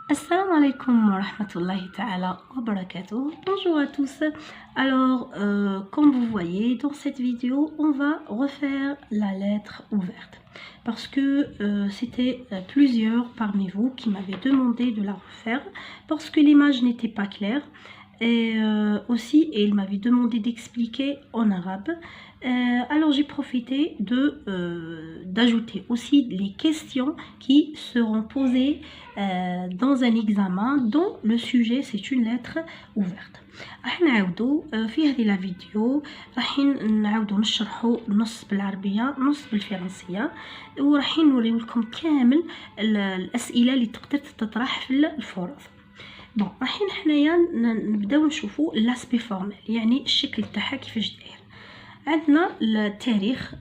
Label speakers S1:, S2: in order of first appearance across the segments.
S1: Assalamu alaikum wa rahmatullahi ta'ala wa barakatuh. Bonjour à tous. Alors, comme vous voyez dans cette vidéo, on va refaire la lettre ouverte. Parce que c'était plusieurs parmi vous qui m'avaient demandé de la refaire parce que l'image n'était pas claire. Et aussi, il m'avait demandé d'expliquer en arabe. Alors j'ai profité d'ajouter aussi les questions qui seront posées dans un examen dont le sujet c'est une lettre ouverte. راح نعاودو في هذه لا فيديو راح نعاودو نشرحو نص بالعربية نص بالفرنسية وراح نوريو لكم كامل الأسئلة اللي تقدر تطرح في الفروض. بون رايحين حنايا نبداو نشوفو لاسبي فورمال يعني الشكل تاعها كيفاش داير. عندنا التاريخ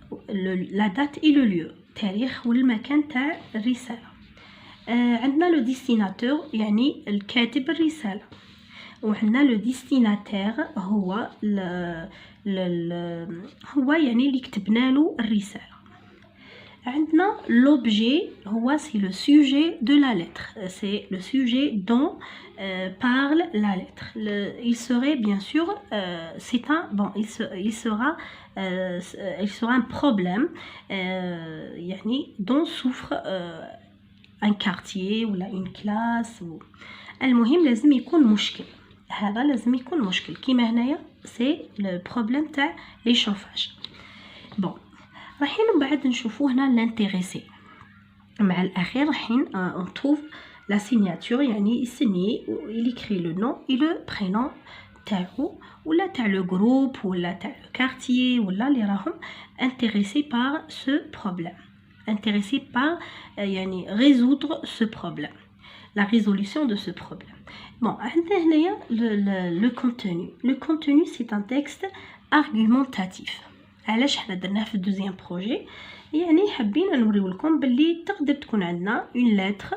S1: لا دات اي لو ليو التاريخ والمكان تاع الرساله. عندنا لو ديستيناتور يعني الكاتب الرساله وعندنا لو ديستيناتير هو هو يعني اللي كتبنا له الرساله. عندنا l'objet هو c'est le sujet de la lettre, c'est le sujet dont parle la lettre. Il serait bien sûr c'est un bon il sera un problème يعني dont souffre un quartier ou une classe ou المهم لازم يكون مشكل. هذا لازم يكون مشكل كيما هنايا c'est le problème تاع les chauffages. bon رايحين من بعد نشوفو هنا لانتيريسي مع الاخير رايحين on trouve la signature يعني يسني il écrit le nom et le prénom تاعو ولا تاع لو جروب ولا تاع لو كارتيي ولا اللي راهم intéressés par ce problème intéressés par يعني résoudre ce problème la résolution de ce problème. bon عندنا هنايا le contenu c'est un texte argumentatif. علاش حنا درناه في الدوزيام بروجي يعني حابين نوريو لكم باللي تقدر تكون عندنا une lettre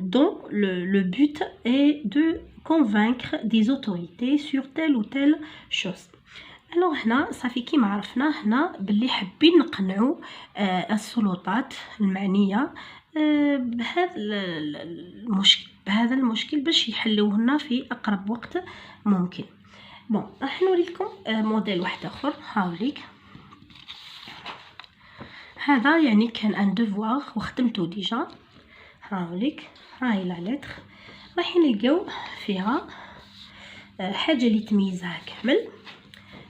S1: dont le but est de convaincre des autorités sur telle ou telle chose. alors هنا صافي كيما عرفنا هنا باللي حابين نقنعوا السلطات المعنيه بهذا المشكل باش يحلوه لنا في اقرب وقت ممكن. بون راح نوريكم موديل واحد اخر. هاوليك هذا يعني كان ان ديفوار وخدمته ديجا. هاوليك هاي لا لتر راح نلقاو فيها حاجه اللي تميزها كامل.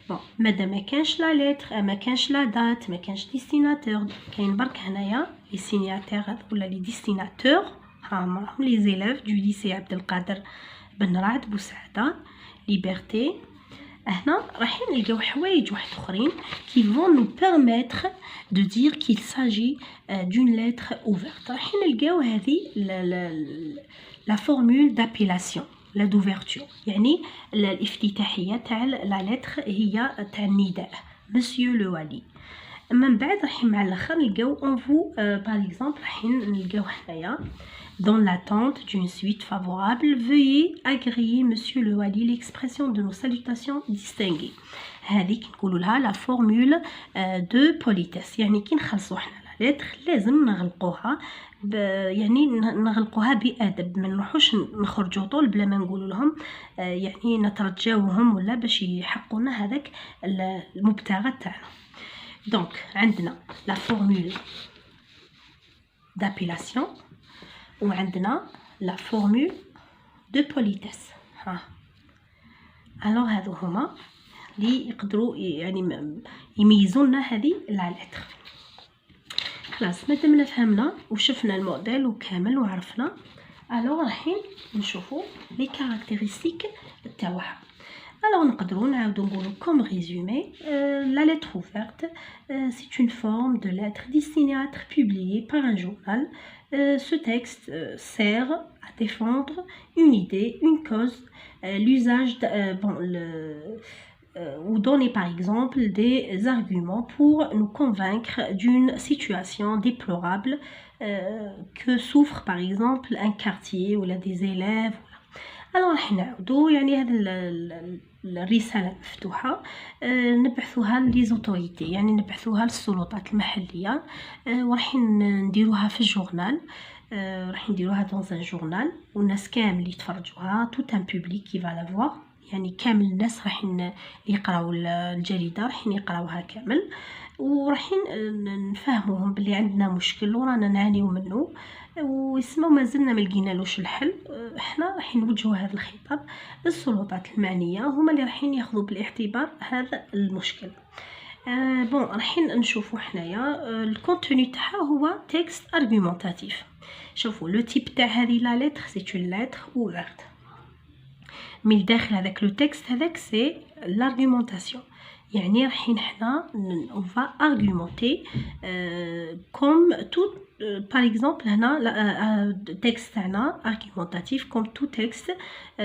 S1: بون مادام ما كانش لا لتر ما كانش لا دات ما كانش ديستيناتور كاين برك هنايا لي سينياتور ولا لي ديستيناتور هما لي زيلاف دو ليسي عبد القادر بن رعد بوسعاده ليبرتي. هنا راح نلقاو حوايج واحد اخرين qui vont nous permettre de dire qu'il s'agit d'une lettre ouverte. راح نلقاو هذه la formule d'appellation لا d'ouverture يعني الافتتاحيه تاع لا لتر هي تاع النداء مسيو لو والي. من بعد راح مع الاخر نلقاو اون فو باغ اكزومبل راح نلقاو هنايا dans l'attente d'une suite favorable, veuillez agréer, monsieur le wali, l'expression de nos salutations distinguées. هذيك نقولوا لها la formule de politesse. يعني كي نخلصوا حنا لا لتر لازم نغلقوها يعني نغلقوها بأدب، ما نروحوش نخرجوا طول بلا ما نقولوا لهم يعني نترجاوهم ولا باش يحققوا هذاك المبتغى تاعنا. دونك عندنا la formule d'appellation وعندنا لا فورمول دو بوليتيس. الوغ هادو هما اللي يقدروا يعني يميزوا لنا هذه لا لتر. خلاص مادام فهمنا وشفنا الموديل وكامل وعرفنا الوغ رايحين نشوفوا لي كاركتيرستيك تاعها. Alors نقدروا نعاودوا نقولوا comme résumé la lettre ouverte c'est une forme de lettre destinée à être publiée par un journal. Ce texte sert à défendre une idée, une cause, l'usage ou donner par exemple des arguments pour nous convaincre d'une situation déplorable que souffre par exemple un quartier ou là des élèves. alors راح نعاودوا يعني هذا الرسالة المفتوحة نبعثوها ليزوتوريتي يعني نبعثوها للسلطات المحلية وراح نديروها في الجورنال راح نديروها dans un journal والناس كامل يتفرجوها tout un public qui va la voir يعني كامل الناس راح يقراو الجريدة راح يقراوها كامل وراح نفهموهم بلي عندنا مشكل ورانا نعانيو منه ويسمى ما زلنا ما لقينالوش الحل. احنا راح نوجهوا هذا الخطاب للسلطات المعنيه هما اللي راح ياخذوا بالاعتبار هذا المشكل. بون راح نشوفوا حنايا الكونتوني تاعها هو تكست ارغومونتاتيف. شوفوا لو تيب تاع هذه لا لتر سي اون لتر اوفرت من داخل هذاك لو تكست هذاك سي لارغومونطاسيون يعني رايحين حنا on va argumenter comme tout par exemple هنا texte تاعنا argumentatif comme tout texte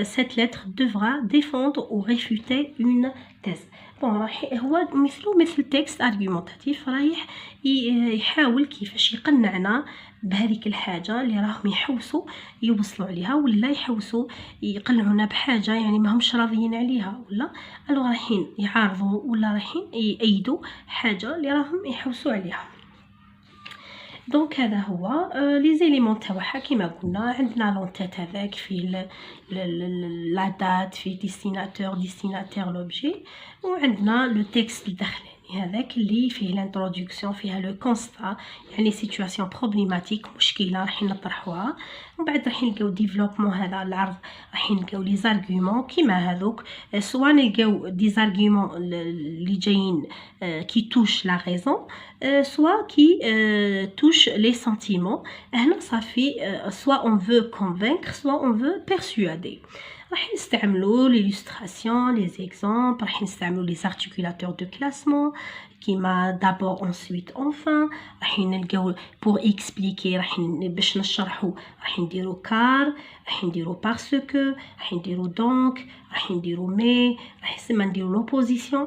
S1: cette lettre devra défendre ou réfuter une thèse. بون راح هو مثل تكست argumentatif رايح يحاول كيفاش يقنعنا بهذيك الحاجه اللي راهم يحوسوا يوصلوا عليها ولا يحوسوا يقنعونا بحاجه يعني ما همش راضيين عليها ولا الو رايحين يعارضوا ولا رايحين يأيدوا حاجه اللي راهم يحوسوا عليها. دونك هذا هو لي زيليمون تاعها كيما قلنا عندنا لونتيت هذاك في لا دات في ديستيناتور لوبجي وعندنا لو تكست الداخلي هذاك اللي فيه الانترودكسيون فيها لو كونستا يعني سيتواسيون بروبليماتيك مشكله راح نطرحوها ومن بعد راح نلقاو ديفلوبمون هذا العرض راح نلقاو لي زارغومون كيما هذوك سواء نلقاو دي زارغومون اللي جايين كي توش لا ريزون سواء كي توش لي سنتيمون. هنا صافي سواء اون فو كونفينكر سواء اون فو بيرسوادي. راح نستعملوا ليلوستراسيون لي زيكزامبل راح نستعملوا لي ارتيكولاتور دو كلاسمون كيما دابور انسويت انفان راح نلقاو بور اكسبليكي راح باش نشرحوا راح نديروا كار راح نديروا باسكو راح نديروا دونك راح نديروا مي راح يسمى نديروا لوبوزيسيون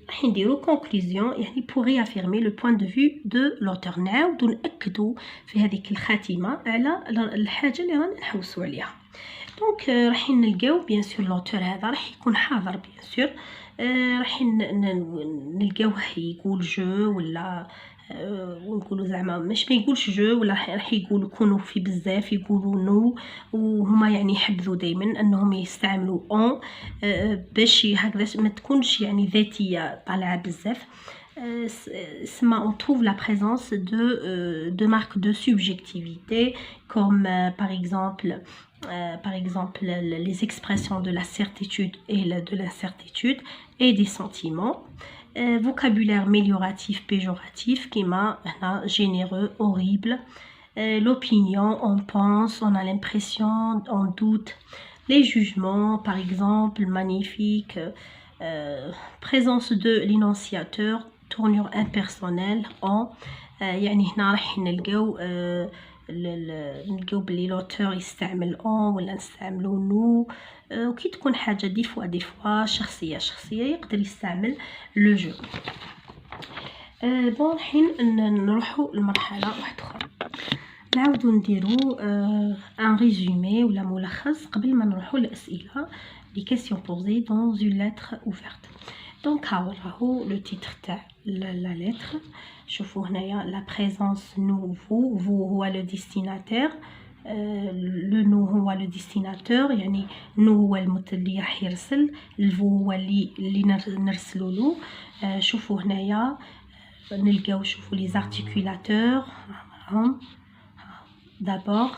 S1: راح نديروا كونكلوزيون يعني بور ريافيرمي لو بوين دو فيو دو لوتور نعاودوا ناكدوا في هذيك الخاتمه على الحاجه اللي رانا نحوسوا عليها. دونك راح نلقاو بيان سور لوتور هذا راح يكون حاضر بيان سور راح نلقاوه يقول جو ولا ونقولوا زعما مش ما يقولش جو ولا راح يقولوا كونوا في بزاف يقولوا نو وهما يعني يحبذوا دائما انهم يستعملوا اون باش هكذا ما تكونش يعني ذاتيه طالعه بزاف. On trouve la présence de marques de subjectivité comme par exemple les expressions de la certitude et de l'incertitude et des sentiments. Vocabulaire amélioratif, péjoratif, qui m'a généreux, horrible. L'opinion, on pense, on a l'impression, on doute. Les jugements, par exemple, magnifique. Présence de l'énonciateur, tournure impersonnelle en يعني هنا راح نلقاو بلي لوتور يستعمل اون ولا نستعملو نو وكي تكون حاجه دي فوا شخصيه يقدر يستعمل لو جو. بون الحين نروحو لمرحله واحده اخرى نعاودو نديرو ان ريزومي ولا ملخص قبل ما نروحو للاسئله لي كيسيون بوزي dans une lettre ouverte. دونك ها راهو لو تيتر تاع لا لتر. شوفوا هنايا لا بريزونس نو فو هو لو ديستيناتير لو نو هو لو ديستيناتور يعني نو هو اللي راح يرسل الفو هو اللي نرسلوا له. شوفوا هنايا نلقاو شوفوا لي زارتيكولاتور d'abord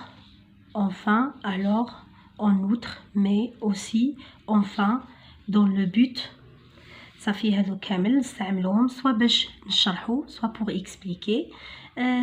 S1: enfin alors en outre mais aussi enfin dans le but. صافي هادو كامل نستعملوهم سوا باش نشرحو سوا pour expliquer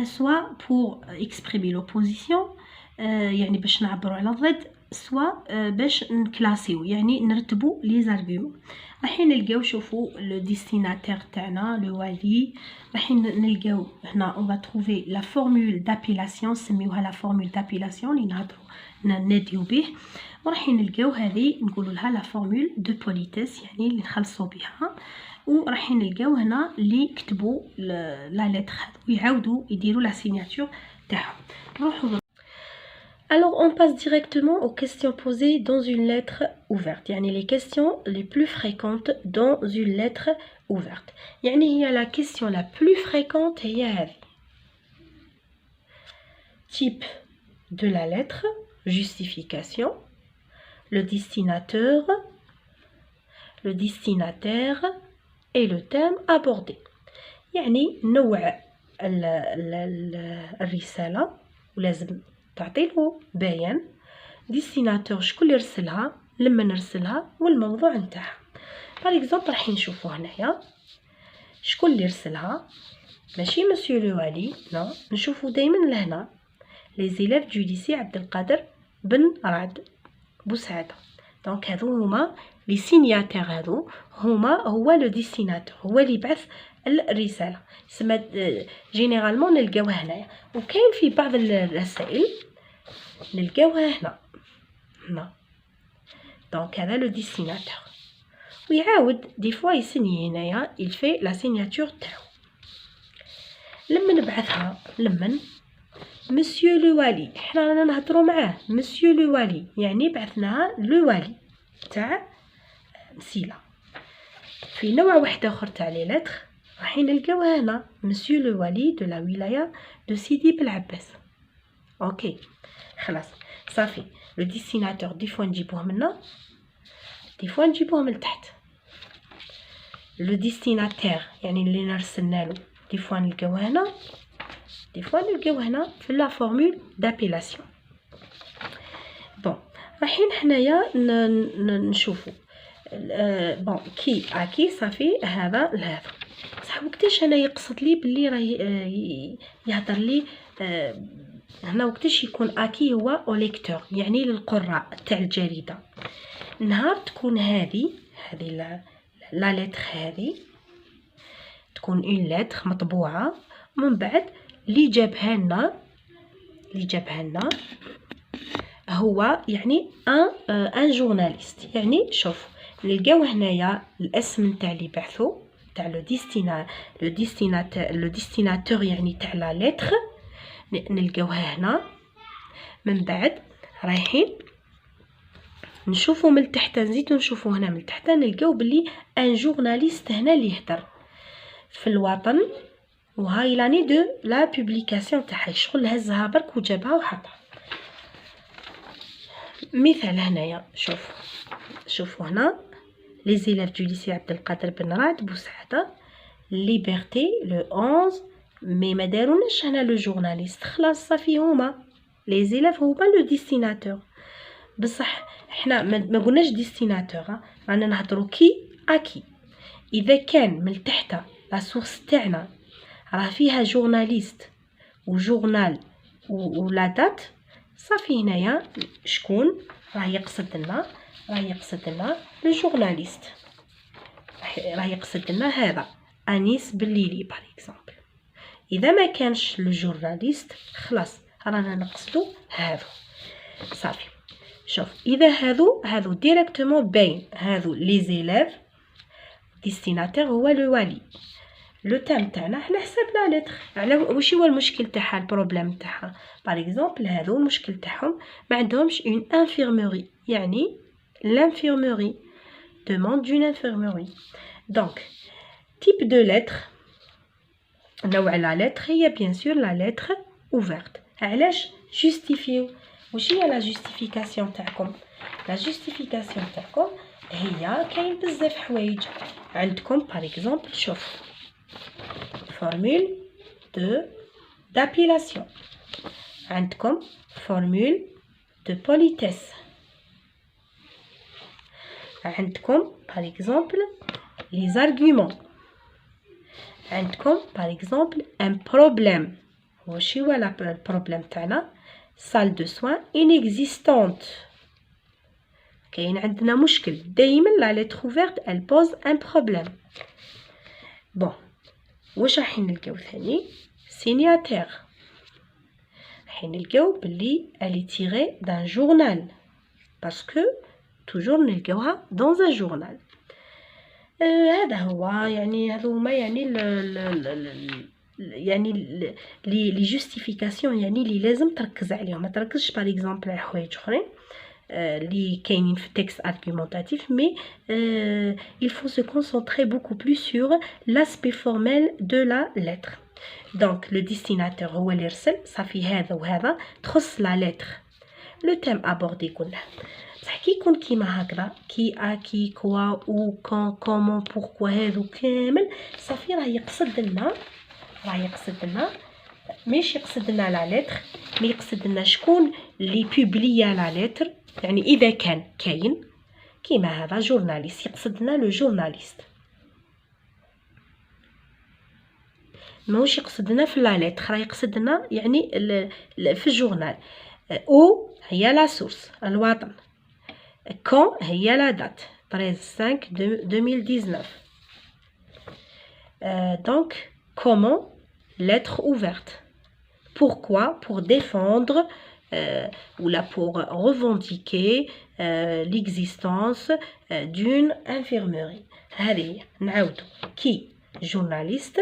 S1: سوا pour exprimer l'opposition يعني باش نعبروا على الضد سوا باش نكلاسيو يعني نرتبوا لي زارغومون. راح نلقاو شوفوا لو ديستيناتير تاعنا لو والي راح نلقاو هنا on va trouver la formule d'appellation نسميوها لا formule d'appellation اللي نهضروا ناديو به وراح نلقاو هذه نقولوا لها لا فورمول دو بوليتيس يعني اللي نخلصوا بها وراح نلقاو هنا اللي كتبوا لا لتر ويعاودوا يديروا لا سيناتور تاعهم. نروحوا Alors on passe directement aux questions posées dans une lettre ouverte يعني les questions les plus fréquentes dans une lettre ouverte. يعني هي la question la plus fréquente هي هذه type de la lettre, justification, le destinataire et le thème abordé. يعني نوع الرسالة ولازم تعطيله بيان، ديستيناتور شكون اللي رسلها، لما نرسلها، والموضوع نتاعها. باغ اكزومبل راح نشوفوا هنايا شكون اللي رسلها، ماشي مسيو لو علي، لا، نشوفوا دائما لهنا لي زيليف دو ليسي عبد القادر بن رعد بوسعادة. دونك هادو هما لي سينياتير، هو لو ديستيناتور، هو اللي بعث الرسالة. سما جينيرالمون نلقاوها هنايا، وكاين في بعض الرسائل نلقاوها هنا. دونك هذا لو ديستيناتور، ويعاود دي فوا يسني هنايا يلفي لا سيناتور تاعو. لما نبعثها مسيو لو والي، حنا رانا نهضروا معاه مسيو لو والي، يعني بعثناها لو والي تاع مسيلة. في نوع واحد اخر تاع لي لتر راح نلقاوها هنا مسيو لو والي دو لا ولايه دو سيدي بلعباس. اوكي خلاص صافي. لو ديستيناتور دي فوا نجيبوه منا، دي فوا نجيبوه من تحت. لو ديستيناتير يعني اللي نرسلنا له، دي فوا نلقاوه هنا، دي فوا نلقاوه هنا في لا فورمول دابيلاسيون. بون رايحين حنايا نشوفوا بون كي اكي صافي هذا لهذا. صح وقتاش انا يقصد لي باللي راه يهضر لي هنا وقتاش يكون اكي هو او ليكتور، يعني للقراء تاع الجريده. نهار تكون هذه لا لتر، هذه تكون اون لتر مطبوعه، من بعد اللي جابها لنا هو يعني ان جورناليست. يعني شوف نلقاو هنايا الاسم نتاع اللي بعثو تاع لو ديستيناتور يعني تاع لا لتر، نلقاوها هنا. من بعد رايحين نشوفوا من تحت، نزيدو نشوفوا هنا من تحت نلقاو بلي ان جورناليست هنا اللي يهدر في الوطن، وهاي لاني دو لا بوبليكاسيون تاعها، شغل هزها برك وجابها وحطها. مثال هنايا شوفوا هنا لي زيلاف دو ليسي عبد القادر بن رعد بوسعادة، ليبرتي لو 11 مي ما داروناش هنا لو جورناليست. خلاص صافي هما لي زيلاف هما لو ديستيناتور. بصح احنا ما قلناش ديستيناتور، رانا نهضروا كي اكي. اذا كان من تحت لا سورس تاعنا راه فيها جورناليست وجورنال ولا دات، صافي هنايا شكون راه يقصد لنا لو جورناليست، راه يقصد لنا هذا انيس بالليلي باغ اكزومبل. اذا ما كانش لو جورناليست خلاص رانا نقصدو هذا. صافي شوف اذا هذو ديريكتومون باين، هذو لي زيلاف، ديستيناتير هو لو والي. لو تام تاعنا حنا حسبنا لتر على واش هو المشكل تاعها، البروبليم تاعها. باغ اكزومبل هذو المشكل تاعهم ما عندهمش اون انفيرموري، يعني l'infirmerie demande d'une infirmerie. Donc type de lettre، نوع لا لتر هي بيان سور لا لتر ouverte. علاش جوستيفيو؟ واش هي لا جوستيفيكاسيون تاعكم؟ لا جوستيفيكاسيون تاعكم هي كاين بزاف حوايج عندكم. باغ اكزومبل شوف formule d'appellation، عندكم formule de politesse، عندكم par exemple les arguments، عندكم par exemple un problème. واش هو البروبليم تاعنا؟ salle de soins inexistante، كاين عندنا مشكل. دائما لا لتر ouverte elle pose un problème. bon واش راح نلقاو ثاني؟ سينياتير، راح نلقاو بلي الي تيغي دان جورنال، باسكو توجور نلقاوها دون ان جورنال. هذا هو يعني هذو هما يعني يعني لي جوستيفيكاسيون يعني اللي لازم تركز عليهم. ما تركزش باغ اكزومبل على حوايج اخرين اللي كاينين في التكست argumentatif، mais il faut se concentrer beaucoup plus sur l'aspect formel de la lettre. دونك لو ديستيناتور هو اللي يرسل صافي هذا وهذا تخص لا لتر. لو تيم ابوردي قلنا بصح كي يكون كيما هكذا كي كي كوا او كون كومون بوركوا هذو كامل صافي راه يقصد لنا ماشي يقصد لنا لا لتر مي يقصد لنا شكون اللي بوبليا لا لتر. يعني اذا كان كاين كيما هذا جورناليست يقصد لنا لو جورناليست ماهوش يقصد لنا في لا لتر راه يقصد لنا يعني في الجورنال. او هي لا سورس الوطن كون هي لا دات 13/5/2019. Donc comment lettre ouverte. Pourquoi? Pour défendre ou là pour revendiquer l'existence d'une infirmerie. هذه نعاودو كي جورناليست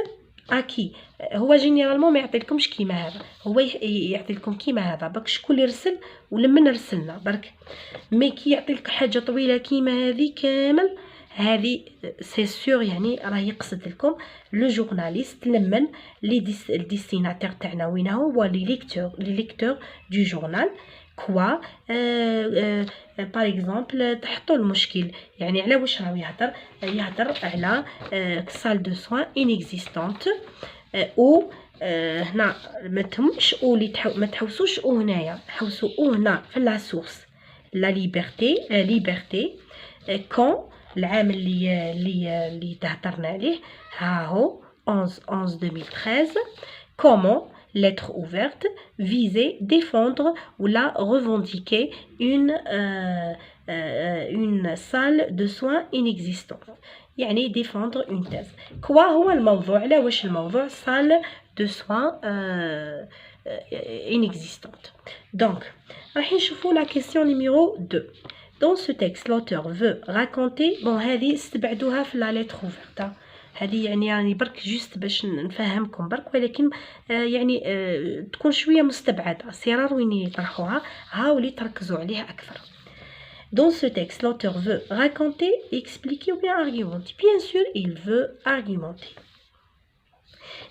S1: اكي هو جينيرالمون ما يعطيلكمش كيما هذا هو يعطيلكم كيما هذا برك شكون اللي رسل ولمن رسلنا برك. مي كي يعطيلك حاجه طويله كيما هذه كامل هذه سي سور يعني راه يقصد لكم لو جورناليست لمن لي ديستيناتور تاعنا وين هو لي ليكتور دو جورنال كوا باغ اكزومبل تحطوا المشكل يعني على واش راه يهضر على سال دو سوان انيكزيستونت او هنا ما تهمش او اللي ما تحوسوش او هنايا حوسوا او هنا في لا سورس لا ليبرتي كون العام اللي تهضرنا عليه ها هو 11/11/2013 comment lettre ouverte viser défendre ou la revendiquer une salle de soins inexistante يعني défendre une thèse. كوا هو الموضوع على واش الموضوع salle de soins inexistante. Donc راح نشوفوا la question numéro 2. Dans ce texte l'auteur veut raconter bon هذه استبعدوها في la lettre ouverte هذه يعني برك جوست باش نفهمكم برك ولكن يعني تكون شويه مستبعده صرار وين يطرحوها هاولي تركزوا عليها اكثر. Dans ce texte l'auteur veut raconter, expliquer ou bien argumenter. Bien sûr il veut argumenter.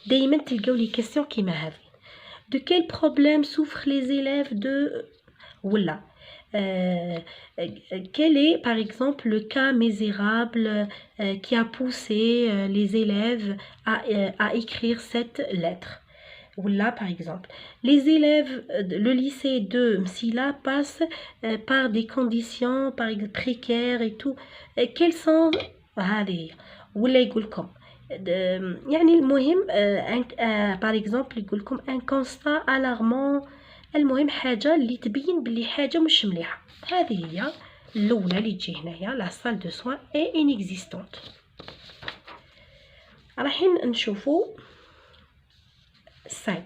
S1: دائما تلقاو لي كيسيون كيما هذه. De quel problème souffrent les élèves de ولا quel est par exemple le cas misérable qui a poussé les élèves à écrire cette lettre. Voilà par exemple les élèves le lycée de Msila passe par des conditions par exemple précaires et tout. Quels sont هذه ولا يقول لكم يعني المهم par exemple يقول لكم un constat alarmant المهم حاجه اللي تبين بلي حاجه مش مليحه. هذه هي الاولى اللي تجي هنايا لا سال دو سوان اي انيكزيستونت. راح نشوفوا 5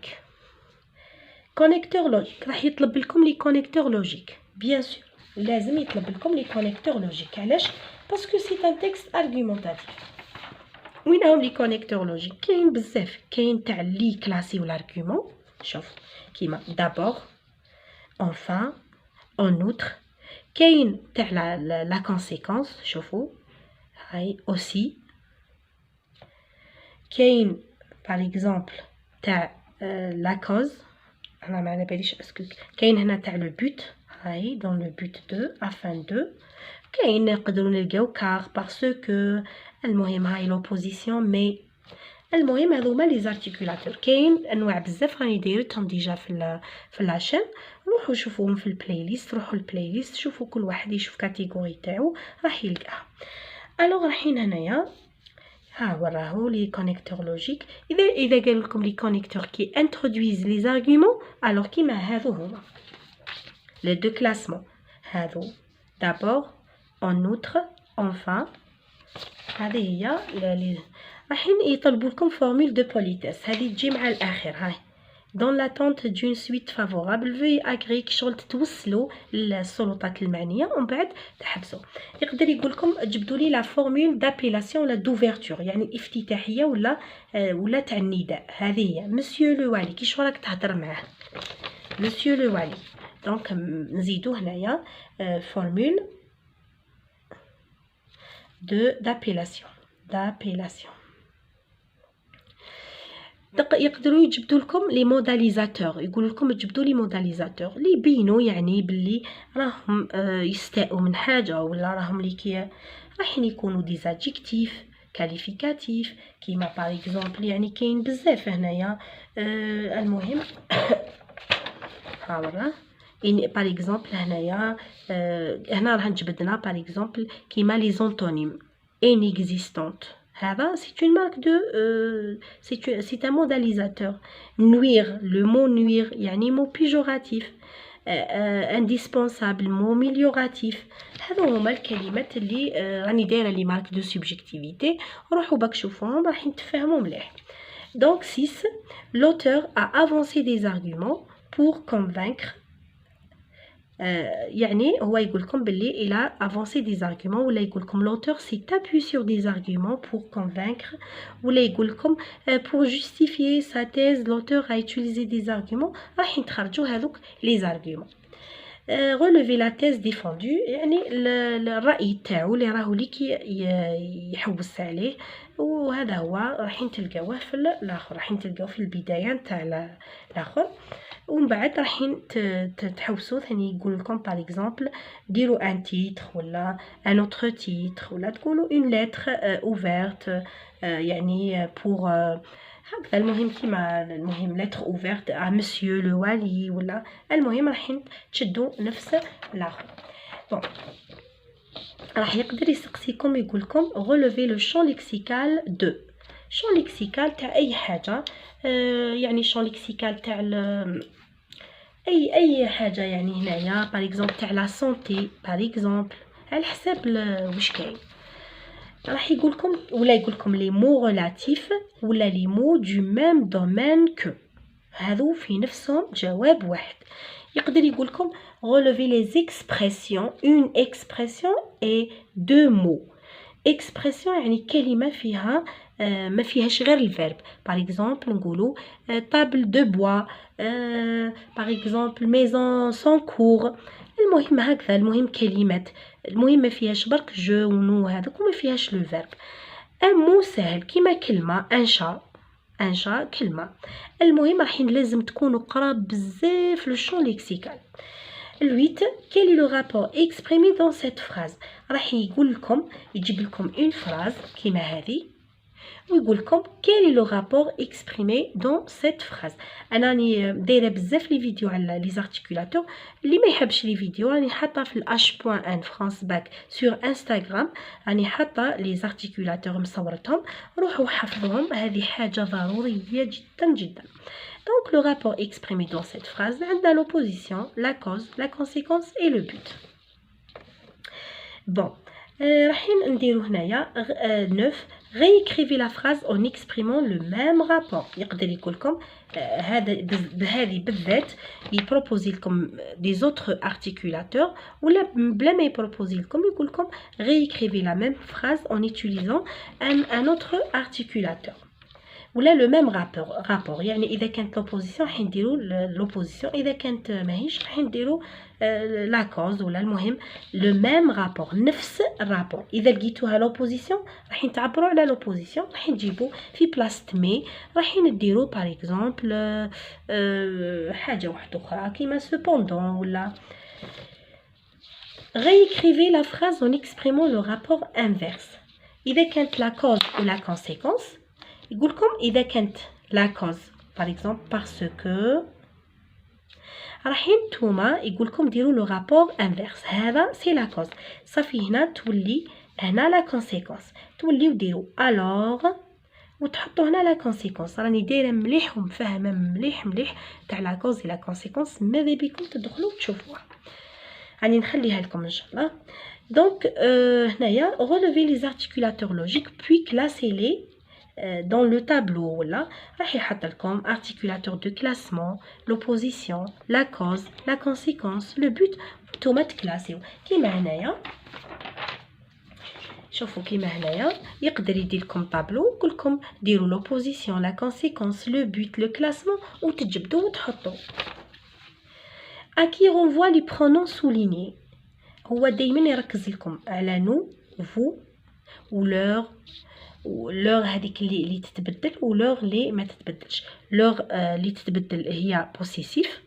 S1: كونيكتور لوجيك. راح يطلب لكم لي كونيكتور لوجيك بيان سور لازم يطلب لكم لي كونيكتور لوجيك. علاش؟ باسكو سي ان تكست ارغيومونطاتيف. وين هم لي كونيكتور لوجيك؟ كاين بزاف كاين تاع لي كلاسي والارغيومون شوف كيما d'abord enfin en outre كاين تاع لا كونسيكونس شوفوا هاي aussi كاين par exemple تاع لا كوز انا ما على باليش اسكو كاين هنا تاع لو بوت هاي dans le but de afin de كاين نقدروا نلقاو car parce que المهم هاي لوبوزيسيون مي المهم هذوما لي زارتيكولاتور كاين انواع بزاف راني دايرتهم ديجا في لاشين. روحوا شوفوهم في البلاي ليست روحوا البلاي ليست شوفوا كل واحد يشوف كاتيجوري تاعو راح يلقاها. الوغ رايحين هنايا ها هو راهو لي كونيكتور لوجيك. اذا قال لكم لي كونيكتور كي انترودويز لي زارغومون الوغ كيما هذو هما لي دو كلاسمون هذو d'abord en outre enfin هذه هي راح يطلبوا لكم فورمول دو بوليتيس هذه تجي مع الاخر هاي دون لاتونت دون سويت فافورابل في اغريك شغل توصلوا للسلطات المعنيه ومن بعد تحبسوا. يقدر يقول لكم جبدوا لي لا فورمول دابيلاسيون ولا دوفيرتور يعني افتتاحيه ولا تاع النداء. هذه هي مسيو لو والي كي شو راك تهضر معاه مسيو لو والي. دونك نزيدو هنايا فورمول d'appellation. يقدروا يجبدوا لكم لي موداليزاتور، يقول لكم تجبدوا لي موداليزاتور اللي يبينوا يعني باللي راهم يستاءوا من حاجه، ولا راهم لي راحين يكونوا دي زادجيكتيف كاليفيكاتيف كيما باغ اكزومبل. يعني كاين بزاف هنايا. المهم ها يعني باغ اكزومبل هنايا هنا راه نجبدنا باغ اكزومبل كيما لي زونتونيم inexistante. هذا c'est une marque de c'est un modalisateur. nuire, le mot nuire يعني mot péjoratif. indispensable, mot amélioratif. هذو هما الكلمات اللي راني دايره لي مارك دو سوبجيكتيفيتي، روحوا باك شوفوهم راح نتفاهموا مليح. Donc 6, l'auteur a avancé des arguments pour convaincre. يعني هو يقول لكم باللي il a avancé des arguments، ولا يقول لكم l'auteur s'est appuyé sur des arguments pour convaincre، ولا يقول لكم pour justifier sa thèse l'auteur a utilisé des arguments. راح نتخرجوا هذوك les arguments. relever la thèse défendue يعني الرأي تاعو اللي راهو ليك يحوس عليه، وهذا هو راح تلقاوه في الاخر، راح تلقاوه في البدايه نتاع الاخر. ومن بعد راح تحوسوا ثاني يقول لكم باغ اكزومبل ديروا ان تيتر ولا ان اوتر تيتر، ولا تقولوا اون لتر اوفرت يعني بور هكذا. المهم كيما المهم لتر اوفرت ا مسيو لو والي، ولا المهم راح تشدوا نفس الاخر. بون راح يقدر يسقسيكم يقول لكم relever le champ lexical de. champ lexical تاع اي حاجه، يعني champ lexical تاع اي حاجه. يعني هنايا باغ اكزومبل تاع لا سونتي باغ اكزومبل، على حساب واش كاين. راح يقول لكم ولا يقول لكم لي مو ريلاتيف ولا لي مو دو ميم دومين كو، هذو في نفسهم جواب واحد. يقدر يقول لكم relever les expressions une expression et deux mots. expression يعني كلمه فيها ما فيهاش غير الفيرب. باغ اكزومبل نقولوا table de bois، باغ اكزومبل maison sans cour. المهم هكذا، المهم كلمات، المهم ما فيهاش برك جو ونو هذوك، وما فيهاش لو فيرب. ان مو سهل كيما كلمه انشا كلمه. المهم راح لازم تكونوا قراب بزاف لو شون ليكسيكال. 8 quel est le rapport exprimé dans cette phrase. راح يقول لكم يجيب لكم une phrase كيما هذه ويقول لكم quel est le rapport exprimé dans cette phrase. انا راني دايره بزاف لي فيديو على لي زارتيكولاتور، اللي ما يحبش لي فيديو راني حاطه في h.1 فرانس باك سور انستغرام، راني حاطه لي زارتيكولاتور مصورتهم، روحوا حفظوهم، هذه حاجه ضروريه جدا جدا. Donc le rapport exprimé dans cette phrase عندنا l'opposition, la cause, la conséquence et le but. Bon, راحين نديرو هنايا 9 réécrivez la phrase en exprimant le même rapport. يقدر يقول لكم هذه بالذات يبروبوزي لكم des autres articulateurs، ولا بلا ما يبروبوزي لكم يقول لكم réécrivez la même phrase en utilisant un autre articulateur. ولا لو ميم رابور. يعني اذا كانت لوبوزيسيون راح نديروا لوبوزيسيون، اذا كانت ماهيش راح نديروا لا كوز، ولا المهم لو ميم رابور، نفس الرابور. اذا لقيتوها لوبوزيسيون راح تعبروا على لوبوزيسيون، راح تجيبوا في بلاصه مي راح نديروا باغ اكزومبل حاجه واحده اخرى كيما سوبوندون ولا. réécrivez la phrase en exprimant le rapport inverse. اذا كانت لا كوز ولا كونسيكونس يقول لكم إذا كانت لا كوز باغ اكزومبل باسكو، راح نتوما يقول لكم ديروا لو رابور انفيرس. هذا سي لا كوز، صافي هنا تولي هنا لا كونسيكونس، توليو ديروا الوغ وتحطوا هنا لا كونسيكونس. راني دايره مليح ومفهمه مليح تاع لا كوز لا كونسيكونس، ماذا بكم تدخلوا تشوفوها، راني نخليها لكم ان شاء الله. دونك هنايا relever les articulateurs logiques puis classer-les dans le tableau. ولا راح يحط لكم articulateur de classement, l'opposition, la cause, la conséquence, le but. نتوما تكلاسيو كيما هنايا، شوفوا كيما هنايا يقدر يدير لكم طابلو ويقول لكم ديروا l'opposition, la conséquence, le but, le classement، وتجبدوا وتحطوا. à qui renvoie les pronoms soulignés. هو دايما يركز لكم على nous, vous ou leur ولوغ هذيك اللي تتبدل ولوغ اللي ما تتبدلش. لوغ اللي تتبدل هي بوسيسيف،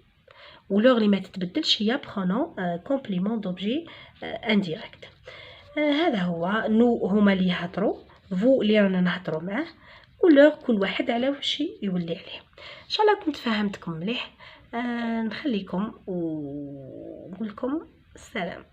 S1: ولوغ اللي ما تتبدلش هي برونون كومبليمون دوبجي انديريكت. هذا هو نو هما اللي يهضروا، فو اللي رانا نهضروا معاه، ولوغ كل واحد على واش يولي عليه. ان شاء الله كنت فهمتكم مليح. نخليكم ونقول لكم السلام.